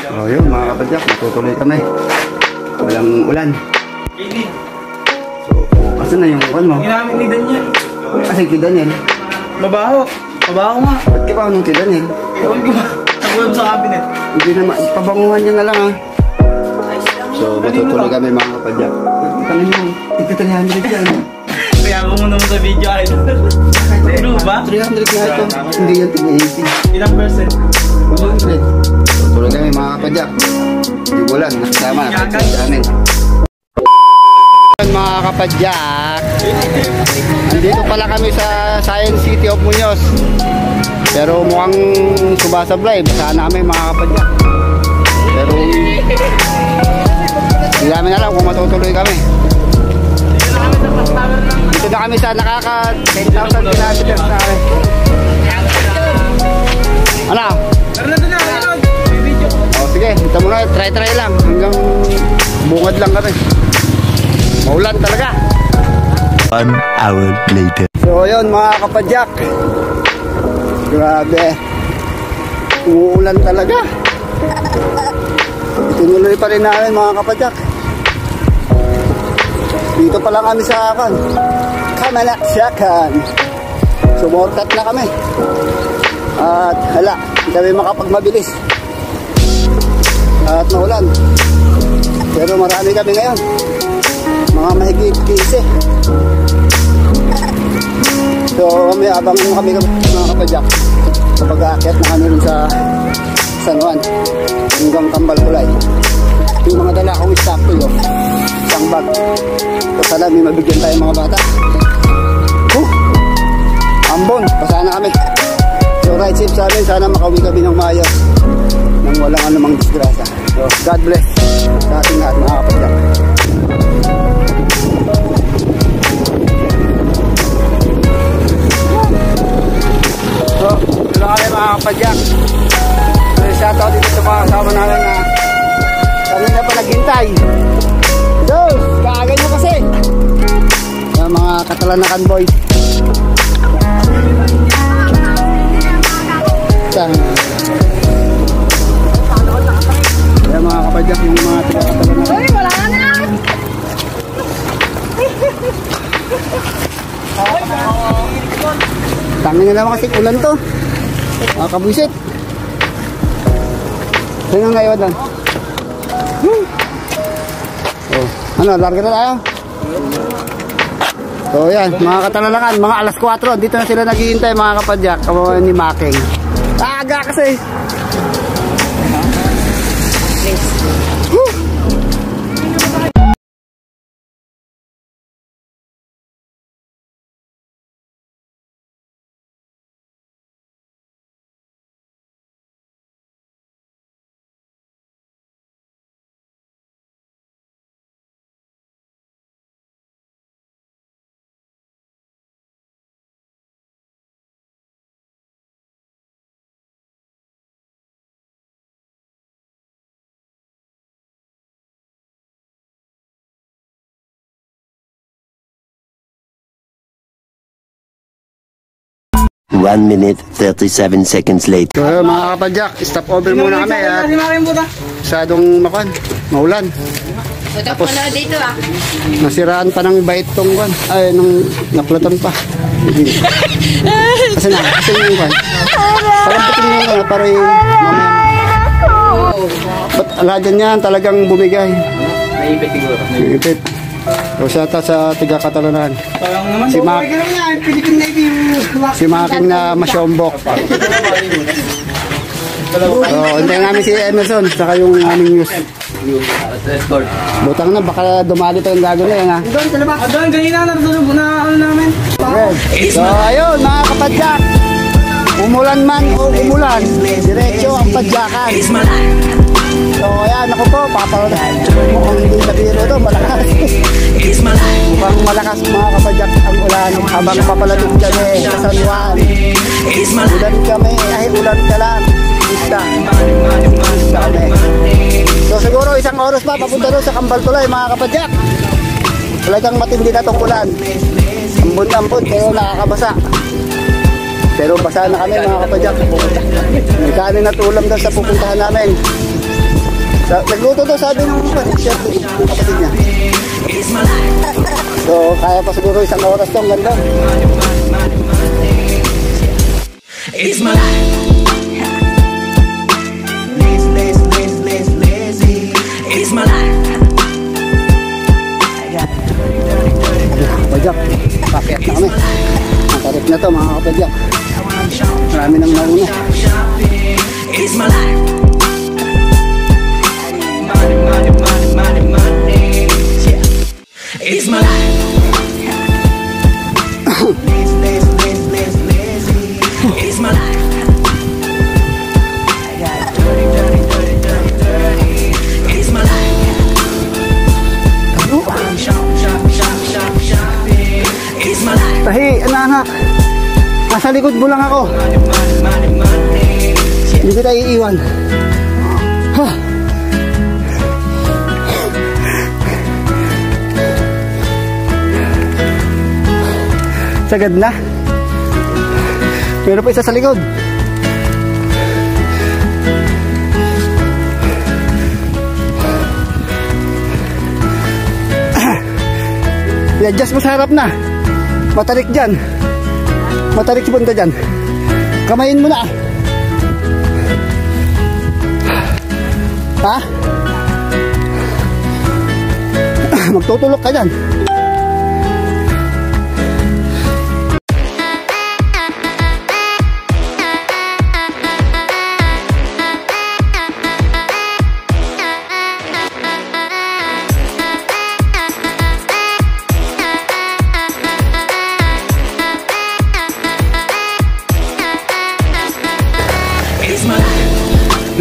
So yun mga kapadyak, matutuloy kami. Walang ulan. So, asan na yung ulan mo? Ginamit ni Daniel. Kasi kay Daniel. Mabaho. Mabaho nga. Ba't ka pa nung kay Daniel? Ewan ko ba? Nag-web sa cabinet. Hindi naman, pabanguhan niya na lang ha. So, matutuloy kami mga kapadyak. Tangan mo, tigka 300 yan. Kaya mo naman sa video idol. True ba? 300 nga ito. Hindi yan, 80. Ilang percent? 100. Tuloy kami mga kapadyak. Hindi ko lang, nakasama, nakasama namin. Mga kapadyak, andito pala kami sa Science City of Muñoz. Pero mukhang sumasablay, basa namin mga kapadyak. Pero hindi namin alam kung matutuloy kami. Dito na kami sa nakaka 10,000 kilometers na kami. Ano? O sige, ito muna, try lang hanggang bungad lang kami. Maulan talaga. 1 hour later. So yun mga kapadyak, grabe, umuulan talaga. Itinuloy pa rin namin mga kapadyak. Dito pa lang kami sa Kamalaksakan. Sumortat na kami. At hala, hindi kami makapagmabilis at maulan. Pero marami kami ngayon, mga mahigit 15. So kami, abangan mo kami mga kapadyak kapag aakyat na kami rin sa San Juan hanggang Tambaltulay. Yung mga dala kong stock to yun, isang bag. So sana may mabigyan tayo mga bata. Ambon, pasana kami. So right safe sa amin, sana makauwi kami ng maayos nang walang anumang disgrasya. So God bless sa ating lahat mga kapadyak. So, ito lang kami mga kapadyak. So, shoutout dito sa mga kasama namin na kami na pa naghintay. So, kaagay nyo kasi sa mga Katalanakan boys. Kaya mga kapadyak, yung mga taga-Katalanakan. Uy, wala na! Tangin na naman kasi ulan to. Kabuisit. Saan ang naiwan doon? Oh, ano, larga na tayo? So yan, mga Katalanakan, mga alas 4, dito na sila naghihintay mga kapadyak, kawawa ni Making. Aga kasi. One minute, 37 seconds later. So mga kapadyak, stop over muna kami at masyadong maulan. Tapos dito nasiraan pa ng bait tong kwan. Ay, nung naplatan pa. Kasi yung kwan. Parang putin yung kwan, para yung mamaya. Ba't ala dyan yan, talagang bumigay. Naipit siguro. Naipit. So shoutout sa taga-Katalanakan. Si Making na masyombok. So, hintayin namin si Emerson, saka yung aming news. Butang na, baka dumali pa yung gago na yan ha. Doon, ganyan na ano namin. So, ayun mga kapadyak. Umulan man o umulan, diretso ang padyakan. So, ayan, ako po, mukhang hindi na biro to, malakas. Mukhang malakas mga kapadyak ang ulan habang papalapit kami sa San Juan. Ulan kami, ulan ka lang. So siguro isang oras pa papunta doon sa Tambaltulay mga kapadyak. Talagang matindi na itong ulan. Ambon-ambon pero nakakabasa. Pero basa na kami mga kapadyak. May kanin na tulam doon sa pupuntahan namin. Nagluto daw sabi ng chef ng kapatid niya. So, kaya pa siguro isang oras daw. Ganda. It's my life. It's my life. Kapadyak, paket na kami. Matarip na to mga kapadyak. Marami nang nauna. It's my life. It's my life. It's my life. It's my life. It's my life. Tahi, anak. Nasa likod mo lang ako. Hindi kita iiwan. Huh. Sagad na. Meron pa isa sa likod. I-adjust mo sa harap na. Matarik dyan. Matarik si punta dyan. Kamayin mo na. Ha? Magtutulok ka dyan.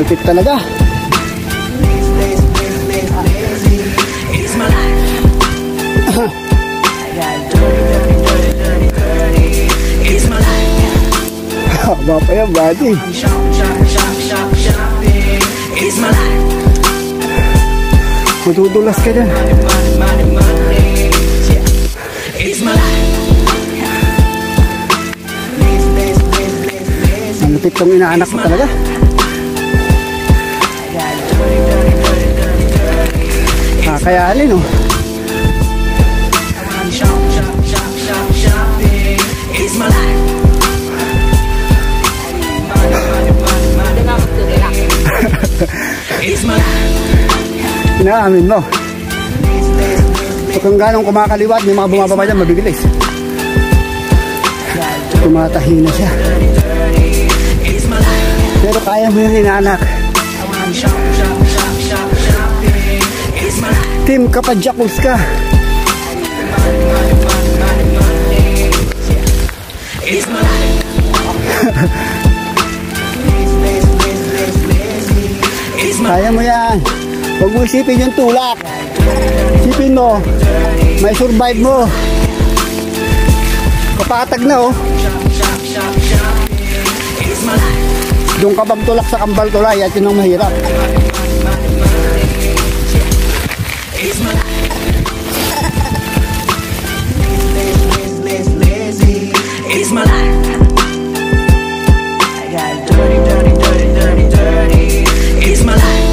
Lupit talaga. It's my life. It's my life. Haba pa yan, buddy. It's my life. Matutulas ka dyan. It's my life. Ang lupit tong inaanak ko talaga. Kakayanin, oh. It's my life. It's my life. Inaamin mo. Kung ganong kumakaliwat, may mga bumababa dyan, mabibilis. Tumatahi na siya. Pero kaya mo yung inaanak. Team Kapadyakus ka. Kaya mo yan. Huwag mo isipin yung tulak. Isipin mo, may survive mo. Kapatag na, oh. Doon ka magtulak sa kambal tulay at yun ang mahirap. It's my life. I got dirty, dirty, dirty, dirty, dirty. It's my life.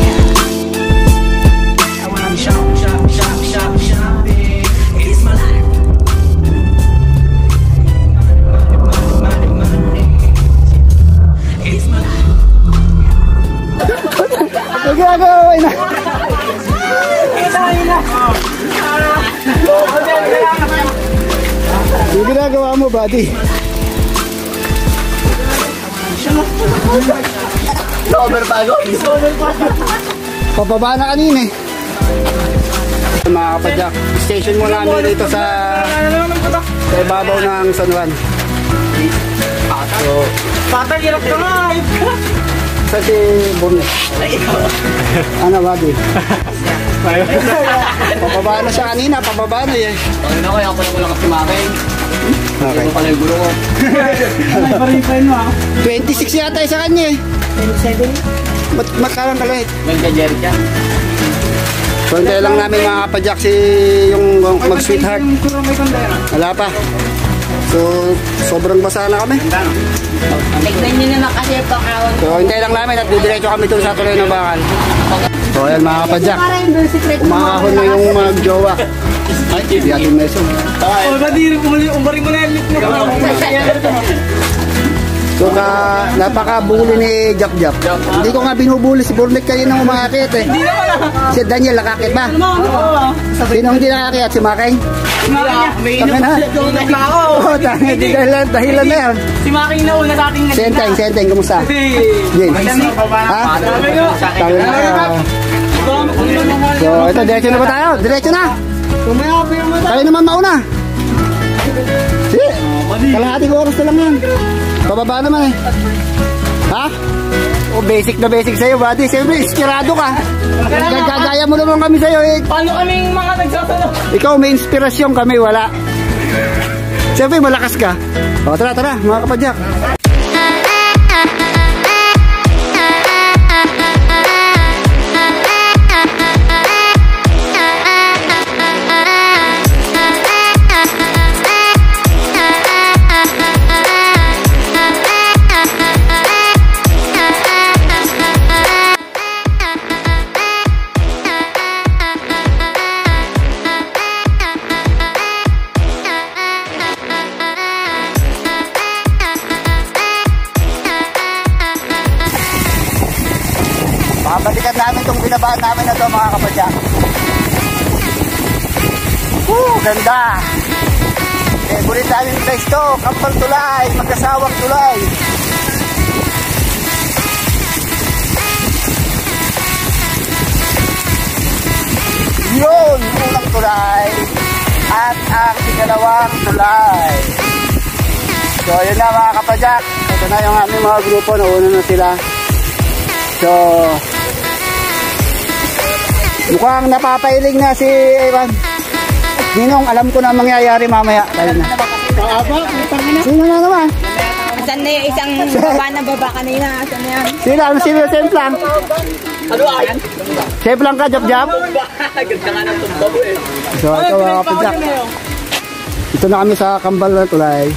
I wanna shop, shop, shop, shop, shopping. It's my life. Money, money, money. It's my life. Huwag gagawin na. Yung ginagawa mo, buddy. Pababa na kanina eh. Mga kapadyak, station mo namin dito sa ibabaw ng San Juan. So, Patahirap ka nga! sa si Borne. Ano, buddy? Pababa na siya kanina, pababa na eh. Pagod ako, ako lang kasi makin. Okay. Ito pala yung guro ko. 26 yata sa kanya eh. 27? Magkarang kalit. Magka-jerry ka. So, hindi lang namin mga kapadyak si yung mag-sweetheart. Wala pa. So, sobrang basa na kami. Tignan nyo naman kasi pangawon. So, hindi lang namin at didiretso kami doon sa tuloy ng bakal. So ayan mga kapadyak, umahon na yung mag-jowa. Ay, di ating meso. Oh, badiri umari mo na yung lip mo. So napaka-bully ni Jap Jap. Hindi ko nga binubuli si Burnek kayo nang umakit eh. Hindi naman Si Daniel nakakit ba? Sino hindi nakakit? Si Makeng? May inom na ako. Oo, dahilan na yan. Si Making na una sa ating Senteng, kumusta? James? Ha? Sabi na. So ito, diretso na ba tayo? Diretso na! Kayo naman mauna. Sige, kalahating oras na lang yan. Pababa naman eh. Ha? O basic na basic sa'yo, buddy. Siyempre, inspirado ka. Gagaya mo naman kami sa'yo eh. Paano kaming mga nagsasalok? Ikaw may inspirasyon, kami wala. Siyempre, malakas ka. O, tara, mga kapadyak. Balikan namin itong binabaan namin na ito mga kapadyak. Ganda. Favorite namin place to, Kampal Tulay, Magkasawang Tulay. Yun, unang tulay at ang ikalawang tulay. So yun na mga kapadyak, ito na yung aming mga grupo, nauna na sila. So mukhang napapailing na si Evan. Ninong, alam ko na mangyayari mamaya. Tayo na. Sino na naman? Saan na yung isang baba kanina? Saan na yan? Sino safe lang? Ano ayan? Safe lang ka, Jab-Jab? Ganda nga ng tumbabo eh. So ito mga kapadyak. Ito na kami sa Kambal na Tulay.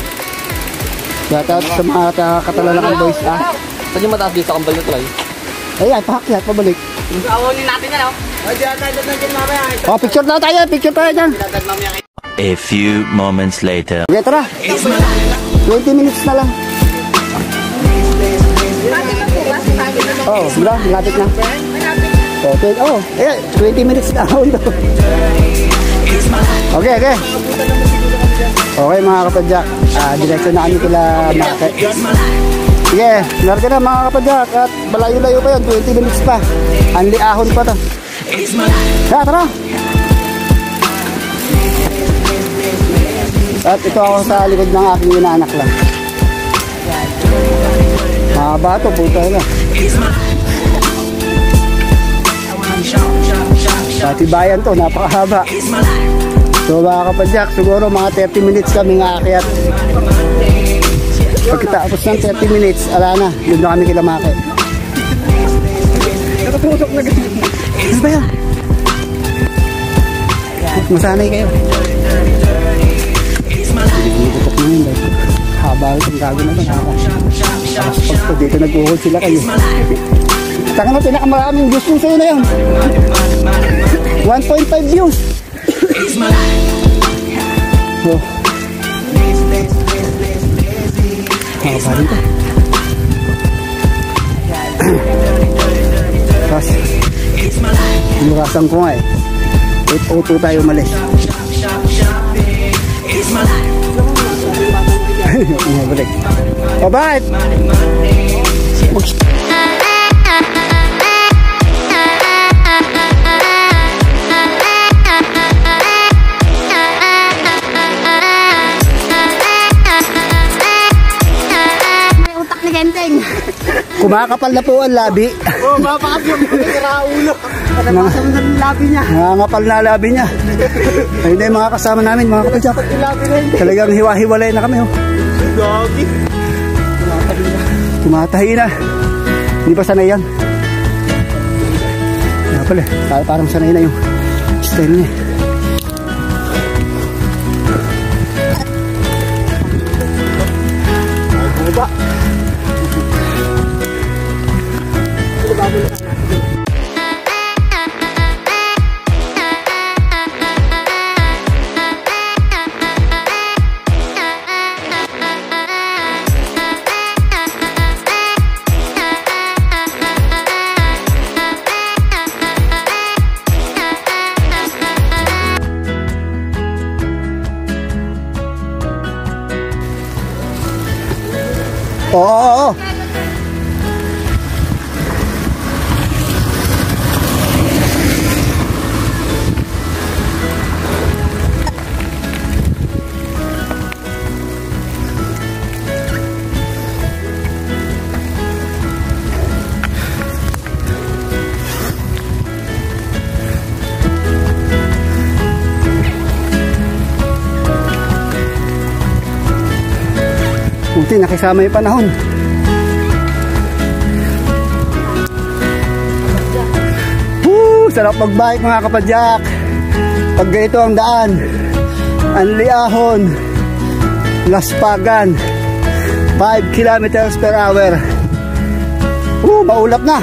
Shoutout sa mga Katalalakan boys. Saan yung mataas dito sa Kambal na Tulay? Ayan, pahakyat, pabalik. Awonin natin yan oh. Oh, picture na tayo dyan. A few moments later. Okay, tara. 20 minutes na lang. Oh, wala, malapit na. Okay, 20 minutes na. Okay. Okay mga kapadyak. Direksyon na kami kila market. Sige, narga na mga kapadyak. At malayo-layo pa yun, 20 minutes pa. Anli ahon pa to. Tara. At ito ako sa likod ng aking inaanak lang. Mahaba ito, puta na. Pati bayan to, napakahaba. So mga kapadyak, siguro mga 30 minutes kami aakyat. Pagkatapos ng 30 minutes, ala na, yun na kami kilamake. Nakatusok na ganyan. Ano ba yan? Masanay kayo. Piniputok na yun. Haba itong gago na ito. Pag dito nag-uhod sila kayo. Taka na, pinakamaraming views mo sa'yo na yun. 1.5 views. So, haba rin ito. Tapos, lumakasan ko nga eh. 8:02 tayo umalis. Balik. Alright. May utak ni Genteng. Kumakapal na po ang labi. Oh, mapakas yung ulo. Nakasama na yung labi niya. Nakangapal na labi niya. Ayun na yung mga kasama namin, mga kapadyak. Talagang hiwa-hiwalay na kami. Oh. Doggy. Tumatahi na. Hindi pa sanay yan. Kaya pala, parang sanay na yung style niya. Oo. Buti nakisama yung panahon. Sarap magbike mga kapadyak. Pag ganito ang daan, Anliahon, Laspagan, 5 kilometers per hour. Maulap na.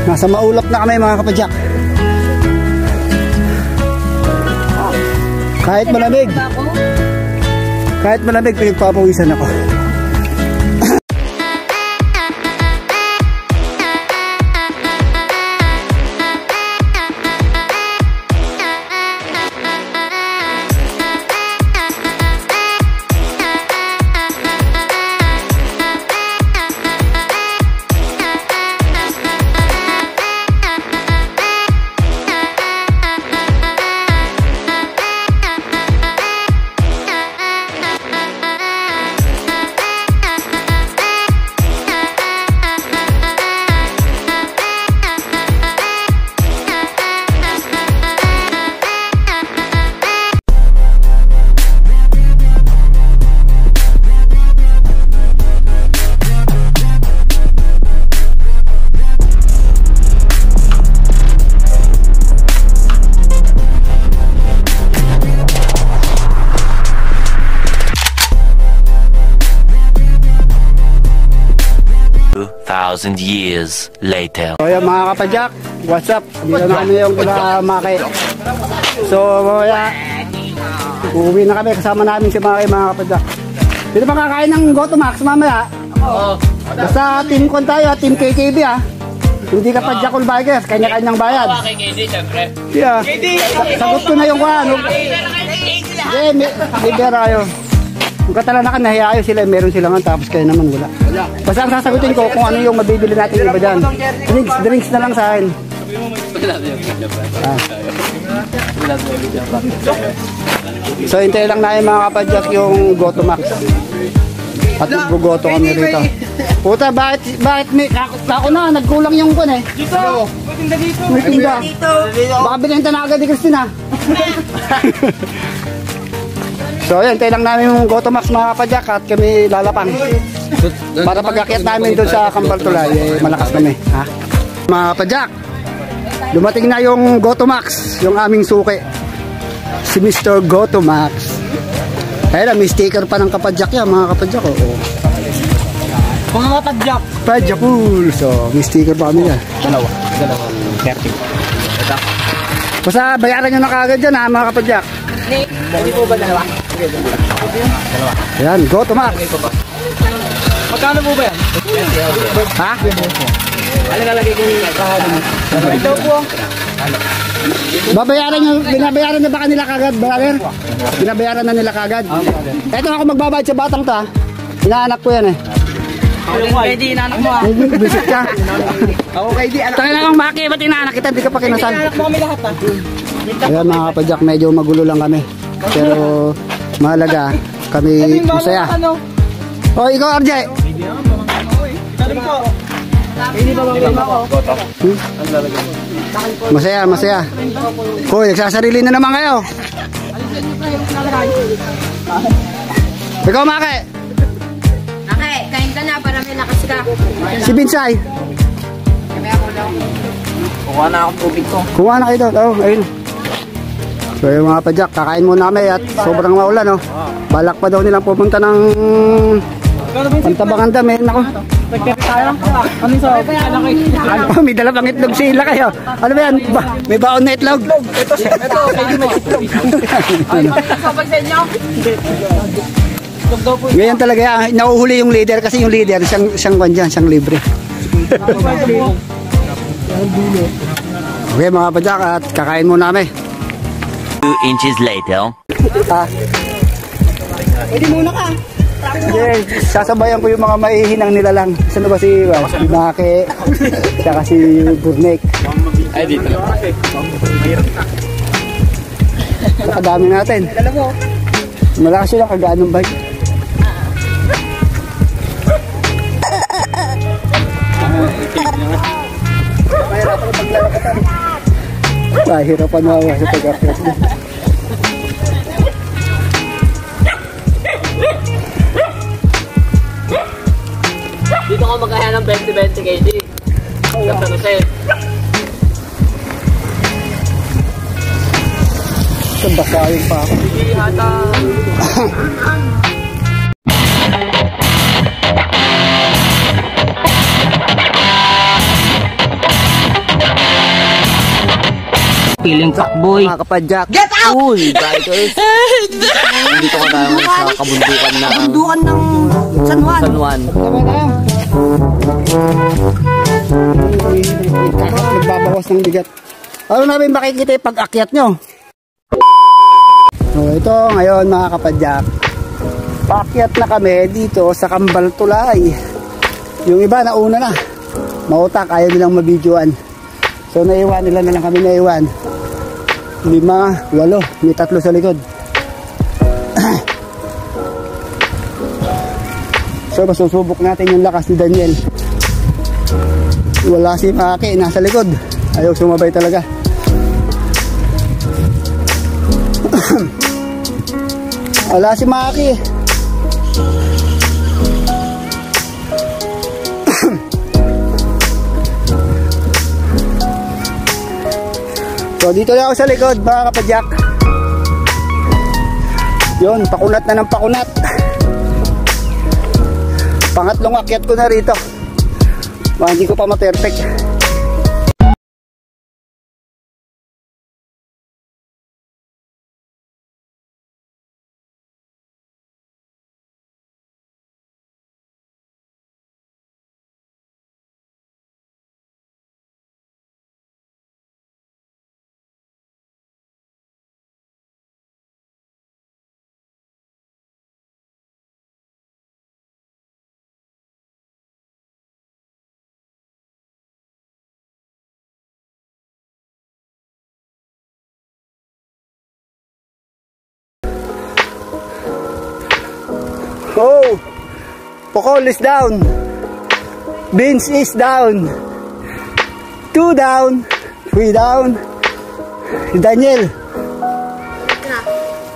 Nasa maulap na kami mga kapadyak. Kahit malamig, pinagpapawisan ako. Years later. So yan mga kapadyak, what's up? Dito na kami yung kila Maki. So uuwi na kami, kasama namin si Maki mga kapadyak. Dito ba kakain ng Gotomax mamaya? Oo. Basta team kon tayo, team KKB ah. Hindi ka Padjakul Bikers, kanya-kanyang bayad. Oo, KKD syempre. Yeah. Sagot ko na yung kuhan. May bera kayo. Kung katalanakan, nahiyayo sila, meron sila nga, tapos kayo naman wala. Basta ang sasagutin ko kung ano yung mabibili natin iba dyan. Drinks na lang sa akin. So hintay lang namin mga kapadyak yung Gotomax. At gugoto kami rito. Puta, bakit may ako na, nagkulang yung kun eh. Dito! May tinda. Baka binenta na agad ni Christina. So yan, tayo lang namin yung Gotomax mga kapadyak at kami lalapang. Para pag-akyat namin doon sa Kampaltulay, malakas kami. Ha? Mga kapadyak, dumating na yung Gotomax, yung aming suki. Si Mr. Gotomax. Ayun, may sticker pa ng kapadyak yan mga kapadyak. Kung mga padyak. Padjakul. So, may sticker pa kami yan. Dalawa. 30. Basta bayaran nyo na kagad dyan ha mga kapadyak. Hindi po ba dalawa? Dalawa. Ayan, Gotomax. Magkano po ba yan? Ha? Ano nalagay ko yung ito po. Binabayaran na ba kanila kagad, brother? Binabayaran na nila kagad. Eto ako magbabayad sa batang to ha. Inaanak ko yan eh. Kaya di inaanak mo ah. Bisit ka. Ako kaya di anak. Tangin lang ang Maki, ba't inaanak kita? Di ka pa kinasal. Inaanak mo kami lahat ah. Ayan mga kapadyak, medyo magulo lang kami. Pero mahalaga, kami masaya. O ikaw RJ. Hindi ba ako? Masaya. Hoy, nagsasarili na naman kayo. Ikaw Maki. Okay, kain ka na para may lakas ka. Si Binsay. Kuha na akong tubig ko. Kuha na kayo doon. Oh, ayun. So yung mga padyak, kakain muna kami at sobrang maulan. Oh. Balak pa daw nilang pupunta ng Pantabangan dami. Nako. Ano sa? Ano, may dala pang itlog sila kayo. Ano ba yan? May baon na itlog. Ito, kayo may itlog. Ganyan talaga yan. Nauhuli yung leader kasi yung leader siyang kwan dyan, siyang libre. Okay mga padyak at kakain muna kami. 2 inches later. Pwede muna ka. Yes, sasabayan ko yung mga maihinang nila lang. Saan ba si Maki? Saka si Burnek. Ay, dito lang. Nakadami natin. Malakas sila kagaan ng bike. Mahirapan na ako sa pag-akyat niya. Dito ko magkaya ng 20-20 kg. Ganda na sa'yo. Basahin pa ako. Hindi hata. Piling fuckboy. Mga kapadyak. Get out! Uy, guys. Dito ko tayo sa kabundukan ng San Juan. San Juan. Tama tayo. Nagbabawas ng bigat. Ano namin makikita yung pag-akyat nyo? So, ito ngayon mga kapadyak. Paakyat na kami dito sa Kambal Tulay. Yung iba nauna na. Mautak, ayaw nilang mabidyoan. So naiwan nila na lang kami naiwan. 5, 8, may 3 sa likod. So masusubok natin yung lakas ni Daniel. Wala si Maki, nasa likod. Ayaw sumabay talaga. Wala si Maki. So dito lang ako sa likod mga kapadyak. Yun, pakunat na ng pakunat. Pangatlong akyat ko na rito. Hindi ko pa ma-perfect. Oh, Pokol is down. Beans is down. 2 down. 3 down. Daniel.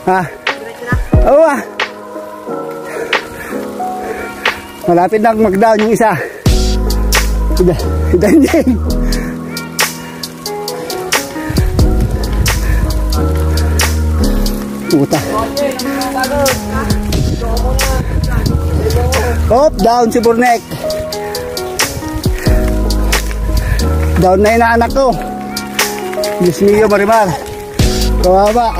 Ha? Oo ah. Malapit na mag-down yung isa. Daniel. Puta. Hop, down si Burnek. Down na yung anak ko. Diyos niyo, Marimar. Kawawa.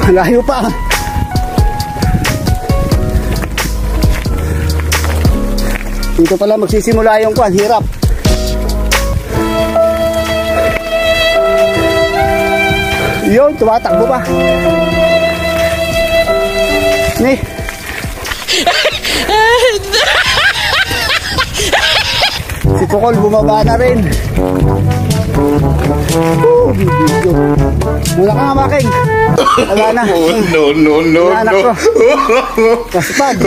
Malayo pa. Dito pala magsisimula yung kwan. Hirap. Yun, tumatakbo pa. Ni. Si Pokol bumaba na rin. Video. Mula ka nga Making. Wala na. No. Anak ko. Kaspad.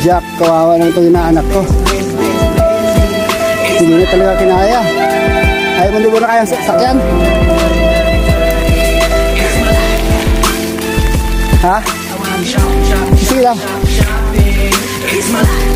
Jack, kawawa na ito yung anak ko. Hindi na talaga kinaya. Ayaw mo na kayang sakyan? Ha? Si sila. It's my life.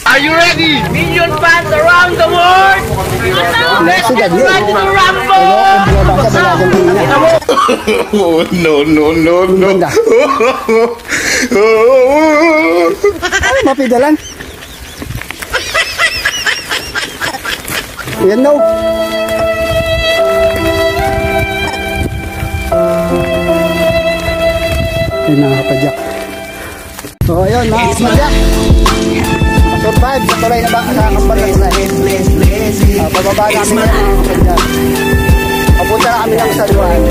Are you ready? Million fans around the world! Let's get ready to rumble! Oh, no. Ganda. Ay, mapidalan. Yan no. Yan na kapadyak. So ayun mga kapadyak. Survive sa tulay na ba sa kambal na tulay. Pababa namin yan mga kapadyak. Papunta na kami ng saluan.